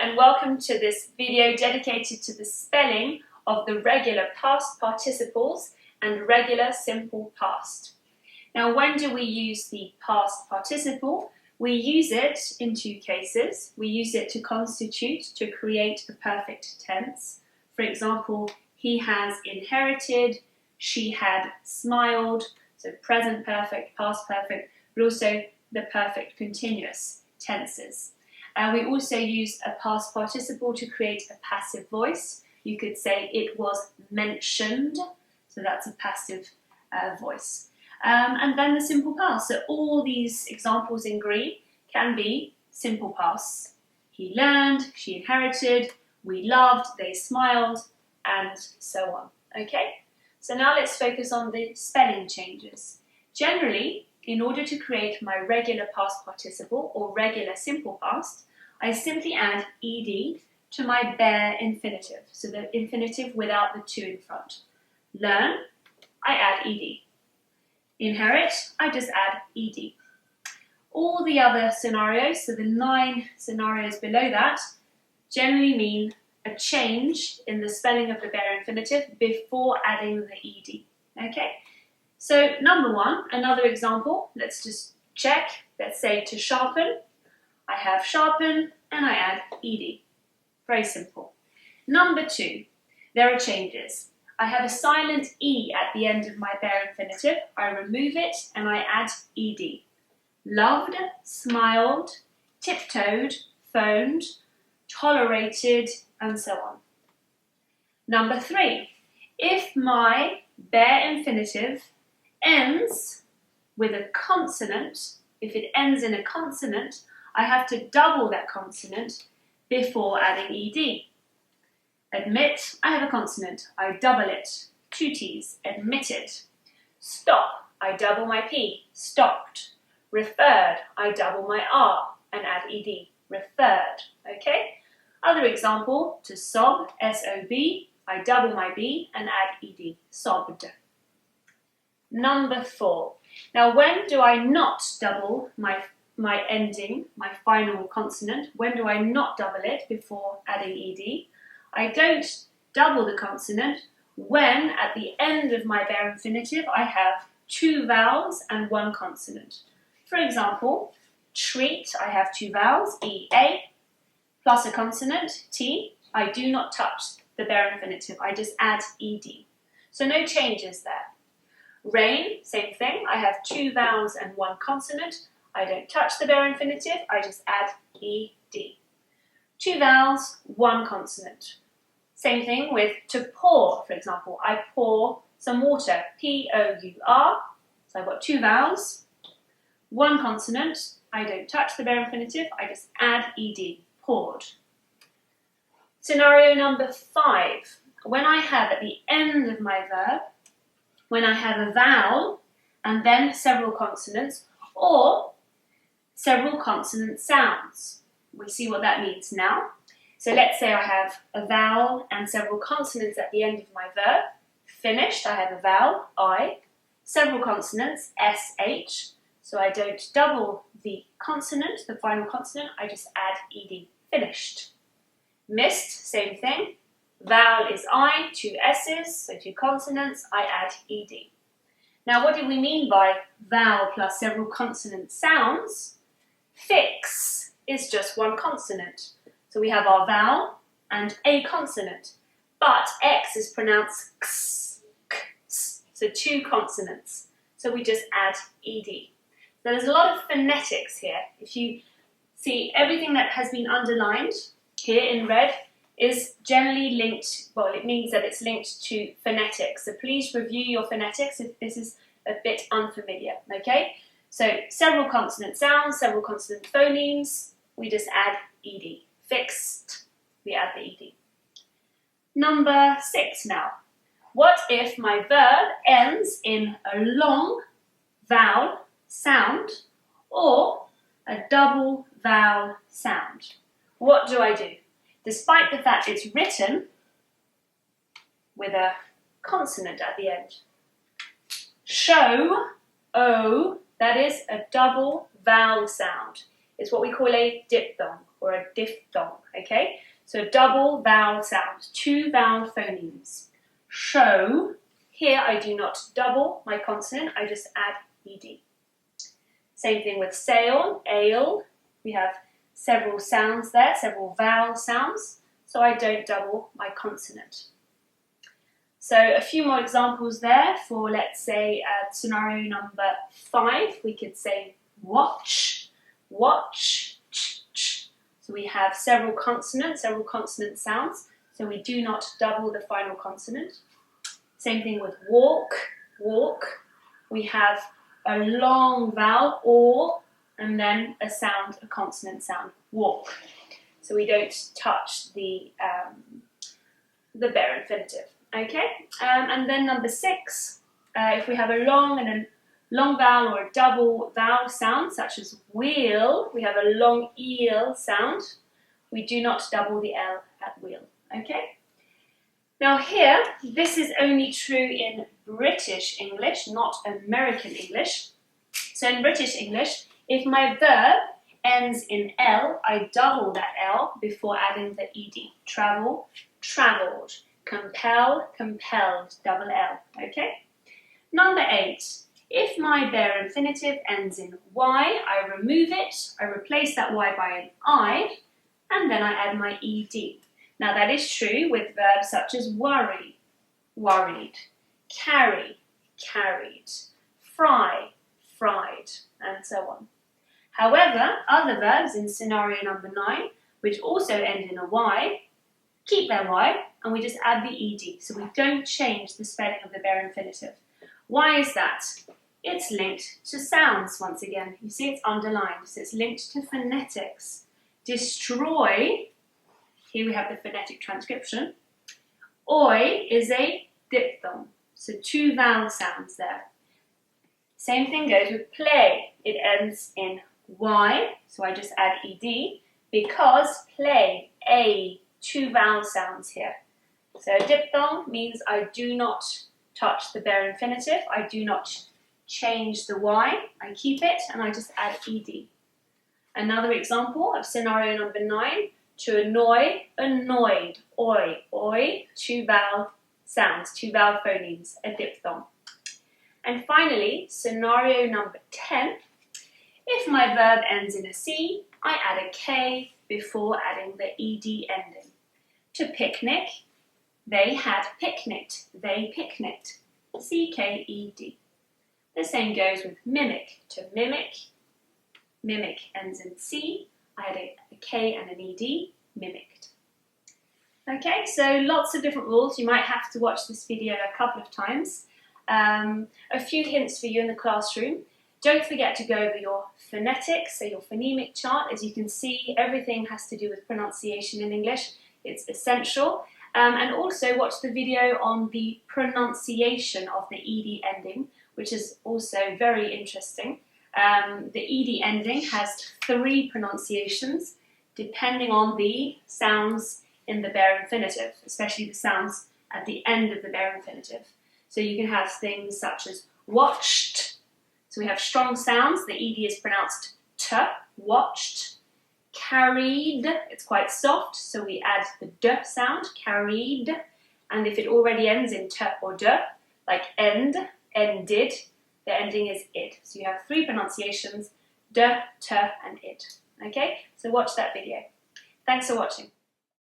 and welcome to this video dedicated to the spelling of the regular past participles and regular simple past. Now, when do we use the past participle? We use it in two cases. We use it to constitute, to create a perfect tense. For example, he has inherited, she had smiled, so present perfect, past perfect, but also the perfect continuous tenses. We also use a past participle to create a passive voice. You could say it was mentioned, so that's a passive voice. And then the simple past. So all these examples in green can be simple pasts. He learned, she inherited, we loved, they smiled, and so on. Okay? So now let's focus on the spelling changes. Generally, in order to create my regular past participle or regular simple past, I simply add ed to my bare infinitive, so the infinitive without the to in front. Learn, I add ed. Inherit, I just add ed. All the other scenarios, so the 9 scenarios below that, generally mean a change in the spelling of the bare infinitive before adding the ed. Okay? So number 1, another example, let's just check. Let's say to sharpen, I have sharpen and I add ed. Very simple. Number 2, there are changes. I have a silent e at the end of my bare infinitive. I remove it and I add ed. Loved, smiled, tiptoed, phoned, tolerated, and so on. Number 3, if my bare infinitive ends with a consonant, if it ends in a consonant, I have to double that consonant before adding ed. Admit, I have a consonant, I double it. 2 T's, admitted. Stop, I double my P, stopped. Referred, I double my R and add ed, referred. Okay? Other example, to sob, S-O-B, I double my B and add ed, sobbed. Number 4. Now, when do I not double my ending, my final consonant? When do I not double it before adding ed? I don't double the consonant when at the end of my bare infinitive I have 2 vowels and 1 consonant. For example, treat, I have 2 vowels, E-A, plus a consonant, T. I do not touch the bare infinitive, I just add ed. So no changes there. Rain, same thing, I have 2 vowels and 1 consonant. I don't touch the bare infinitive, I just add ed. 2 vowels, 1 consonant. Same thing with to pour, for example. I pour some water, P-O-U-R. So I've got 2 vowels, 1 consonant. I don't touch the bare infinitive, I just add ed, poured. Scenario number 5. When I have at the end of my verb, when I have a vowel and then several consonants, or several consonant sounds. We see what that means now. So let's say I have a vowel and several consonants at the end of my verb. Finished, I have a vowel, I. Several consonants, S-H. So I don't double the consonant, the final consonant, I just add ed, finished. Missed, same thing. Vowel is I, 2 S's, so 2 consonants, I add ed. Now, what do we mean by vowel plus several consonant sounds? Fix is just 1 consonant. So we have our vowel and a consonant, but X is pronounced x, x, so 2 consonants. So we just add ed. So there's a lot of phonetics here. If you see everything that has been underlined here in red is generally linked, well, it means that it's linked to phonetics. So please review your phonetics if this is a bit unfamiliar, okay? So several consonant sounds, several consonant phonemes, we just add ed. Fixed, we add the ed. Number 6 now. What if my verb ends in a long vowel sound or a double vowel sound? What do I do? Despite the fact it's written with a consonant at the end. Show, O, that is a double vowel sound. It's what we call a diphthong or a diphthong, okay? So double vowel sound, 2 vowel phonemes. Show, here I do not double my consonant, I just add ed. Same thing with sail, ale, we have several sounds there, several vowel sounds, so I don't double my consonant. So a few more examples there for, let's say, scenario number 5. We could say watch, watch, ch, ch. So we have several consonant sounds, so we do not double the final consonant. Same thing with walk, walk. We have a long vowel, or, and then a sound, a consonant sound, walk. So we don't touch the bare infinitive. Okay, and then number 6, if we have a long vowel or a double vowel sound, such as wheel, we have a long eel sound. We do not double the L at wheel. Okay. Now here, this is only true in British English, not American English. So in British English, if my verb ends in L, I double that L before adding the ed. Travel, travelled. Compel, compelled, double L, okay? Number 8, if my bare infinitive ends in Y, I remove it, I replace that Y by an I, and then I add my ed. Now that is true with verbs such as worry, worried, carry, carried, fry, fried, and so on. However, other verbs in scenario number 9, which also end in a Y, keep their Y, and we just add the ed, so we don't change the spelling of the bare infinitive. Why is that? It's linked to sounds once again. You see it's underlined, so it's linked to phonetics. Destroy, here we have the phonetic transcription. Oi is a diphthong, so 2 vowel sounds there. Same thing goes with play. It ends in Y, so I just add ed, because play, A, 2 vowel sounds here. So diphthong means I do not touch the bare infinitive, I do not change the Y, I keep it and I just add ed. Another example of scenario number 9, to annoy, annoyed, oi, oi, 2 vowel sounds, 2 vowel phonemes, a diphthong. And finally, scenario number 10, if my verb ends in a C, I add a K before adding the ed ending. To picnic, they had picnicked, they picnicked, C-K-E-D. The same goes with mimic. To mimic, mimic ends in C, I add a K and an ED, mimicked. Okay, so lots of different rules. You might have to watch this video a couple of times. A few hints for you in the classroom. Don't forget to go over your phonetics, so your phonemic chart. As you can see, everything has to do with pronunciation in English. It's essential. And also watch the video on the pronunciation of the ed ending, which is also very interesting. The ed ending has 3 pronunciations depending on the sounds in the bare infinitive, especially the sounds at the end of the bare infinitive. So you can have things such as watched. So we have strong sounds. The ed is pronounced t, watched. Carried, it's quite soft, so we add the d sound, carried. And if it already ends in t or d, like end, ended, the ending is id. So you have 3 pronunciations, d, t, and id. Okay, so watch that video. Thanks for watching.